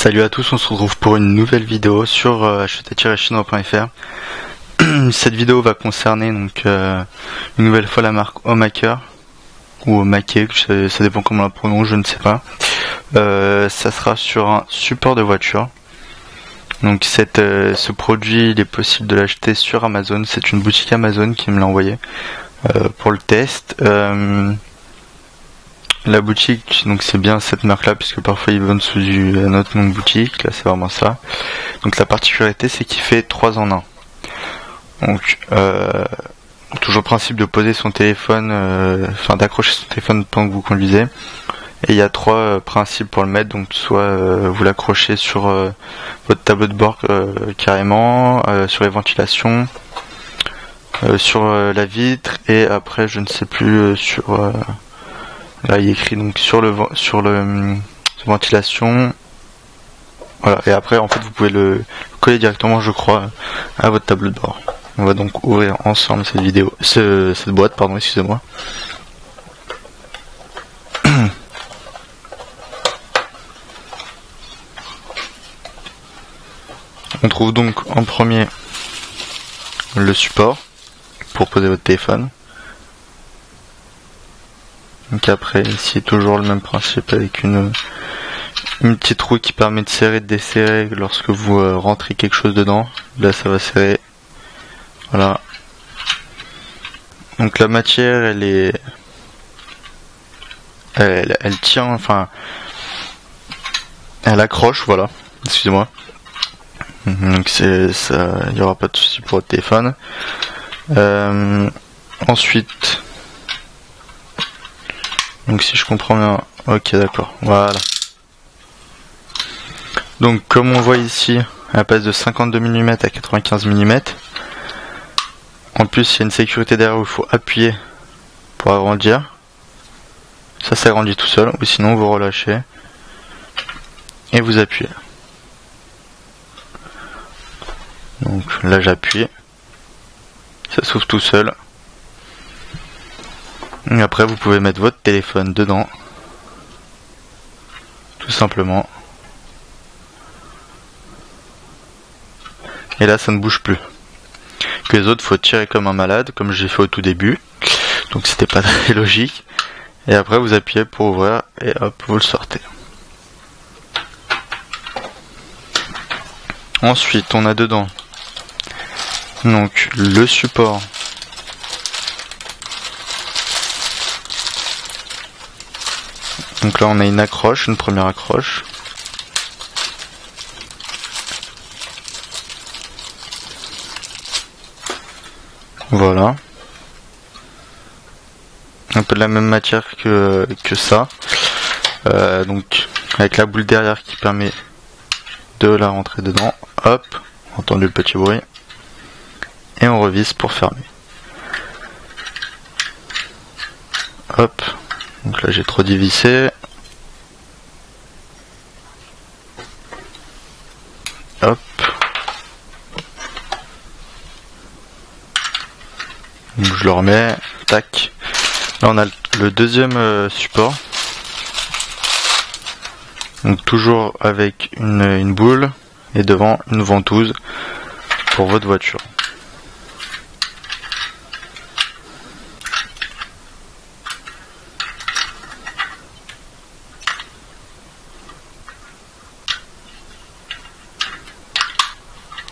Salut à tous, on se retrouve pour une nouvelle vidéo sur acheter-chinois.fr. Cette vidéo va concerner donc une nouvelle fois la marque Homemaker ou Homaker, ça dépend comment on la prononce, je ne sais pas. Ça sera sur un support de voiture. Donc ce produit, il est possible de l'acheter sur Amazon. C'est une boutique Amazon qui me l'a envoyé pour le test. La boutique, donc c'est bien cette marque là, puisque parfois ils vendent sous un autre nom de boutique. Là c'est vraiment ça. Donc la particularité, c'est qu'il fait 3 en 1. Donc toujours le principe de poser son téléphone, d'accrocher son téléphone pendant que vous conduisez. Et il y a 3 principes pour le mettre. Donc soit vous l'accrochez sur votre tableau de bord carrément, sur les ventilations, sur la vitre, et après je ne sais plus sur là il est écrit donc sur ventilation. Voilà, et après en fait vous pouvez le coller directement, je crois, à votre tableau de bord. On va donc ouvrir ensemble cette boîte, pardon, excusez-moi. On trouve donc en premier le support pour poser votre téléphone. Donc après, ici toujours le même principe avec une petite roue qui permet de serrer et de desserrer lorsque vous rentrez quelque chose dedans. Là ça va serrer. Voilà. Donc la matière, elle tient, enfin elle accroche, voilà. Excusez-moi. Donc ça, il n'y aura pas de souci pour votre téléphone. Ensuite, donc si je comprends bien, ok, d'accord, voilà. Donc comme on voit ici, elle passe de 52 mm à 95 mm. En plus, il y a une sécurité derrière où il faut appuyer pour agrandir. Ça s'agrandit tout seul, ou sinon vous relâchez et vous appuyez. Donc là j'appuie, ça s'ouvre tout seul. Et après vous pouvez mettre votre téléphone dedans, tout simplement. Et là ça ne bouge plus. Que les autres, faut tirer comme un malade, comme j'ai fait au tout début. Donc c'était pas très logique. Et après vous appuyez pour ouvrir et hop, vous le sortez. Ensuite on a dedans donc le support. Donc là on a une accroche, une première accroche. Voilà. Un peu de la même matière que ça. Donc avec la boule derrière qui permet de la rentrer dedans. Hop, entendu le petit bruit. Et on revisse pour fermer. Hop. Donc là j'ai trop dévissé. Hop. Donc je le remets. Tac. Là on a le deuxième support. Donc toujours avec une boule et devant une ventouse pour votre voiture.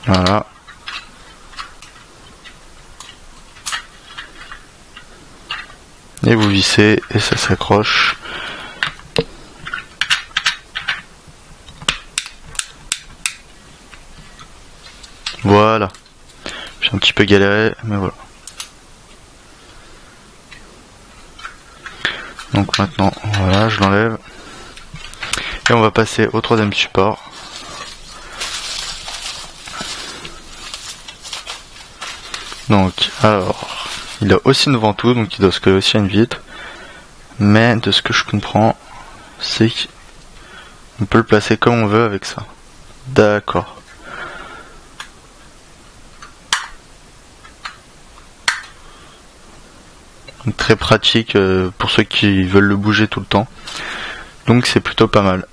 Voilà. Et vous vissez et ça s'accroche. Voilà. J'ai un petit peu galéré, mais voilà. Donc maintenant, voilà, je l'enlève. Et on va passer au troisième support. Donc, alors, il a aussi une ventouse, donc il doit se coller aussi à une vitre. Mais de ce que je comprends, c'est qu'on peut le placer comme on veut avec ça. D'accord. Très pratique pour ceux qui veulent le bouger tout le temps. Donc c'est plutôt pas mal.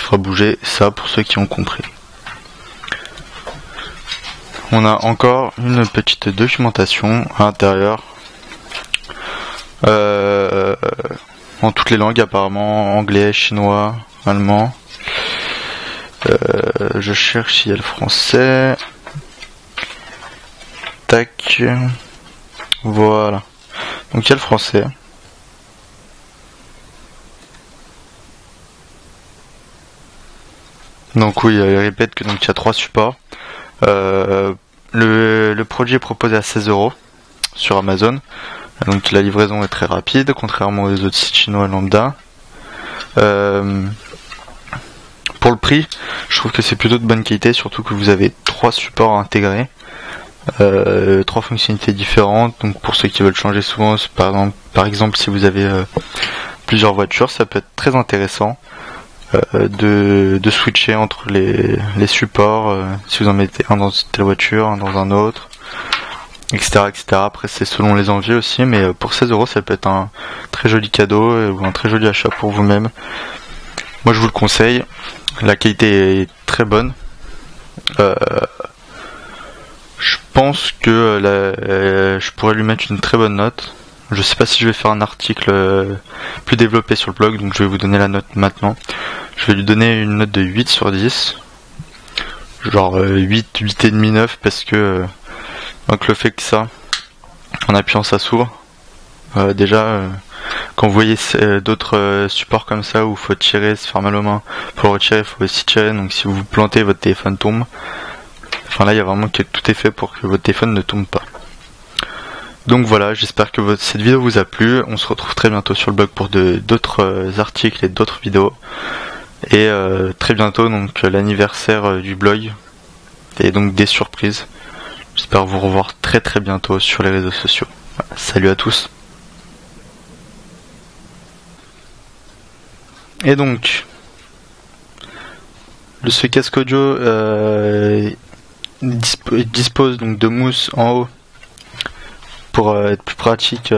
fera bouger ça pour ceux qui ont compris. On a encore une petite documentation à l'intérieur. En toutes les langues apparemment, anglais, chinois, allemand. Je cherche s'il y a le français. Tac. Voilà. Donc il y a le français. Donc oui, il répète que donc il y a 3 supports. Le produit est proposé à 16 € sur Amazon. Donc la livraison est très rapide, contrairement aux autres sites chinois lambda. Pour le prix, je trouve que c'est plutôt de bonne qualité, surtout que vous avez 3 supports intégrés, 3 fonctionnalités différentes. Donc pour ceux qui veulent changer souvent, par exemple si vous avez plusieurs voitures, ça peut être très intéressant de switcher entre les supports, si vous en mettez un dans telle voiture, un dans un autre, etc. Après c'est selon les envies aussi, mais pour 16 € ça peut être un très joli cadeau ou un très joli achat pour vous-même. Moi je vous le conseille, la qualité est très bonne. Je pense que je pourrais lui mettre une très bonne note. Je sais pas si je vais faire un article plus développé sur le blog, donc je vais vous donner la note maintenant. Je vais lui donner une note de 8 sur 10. Genre 8, 8,5, 9, parce que donc le fait que ça, en appuyant ça s'ouvre. Déjà, quand vous voyez d'autres supports comme ça où il faut tirer, se faire mal aux mains, pour le retirer, il faut aussi tirer, donc si vous vous plantez, votre téléphone tombe. Enfin là, il y a vraiment que tout est fait pour que votre téléphone ne tombe pas. Donc voilà, j'espère que cette vidéo vous a plu. On se retrouve très bientôt sur le blog pour d'autres articles et d'autres vidéos. Et très bientôt, donc l'anniversaire du blog. Et donc des surprises. J'espère vous revoir très bientôt sur les réseaux sociaux. Voilà, salut à tous. Et donc, ce casque audio dispose donc de mousse en haut pour être plus pratique.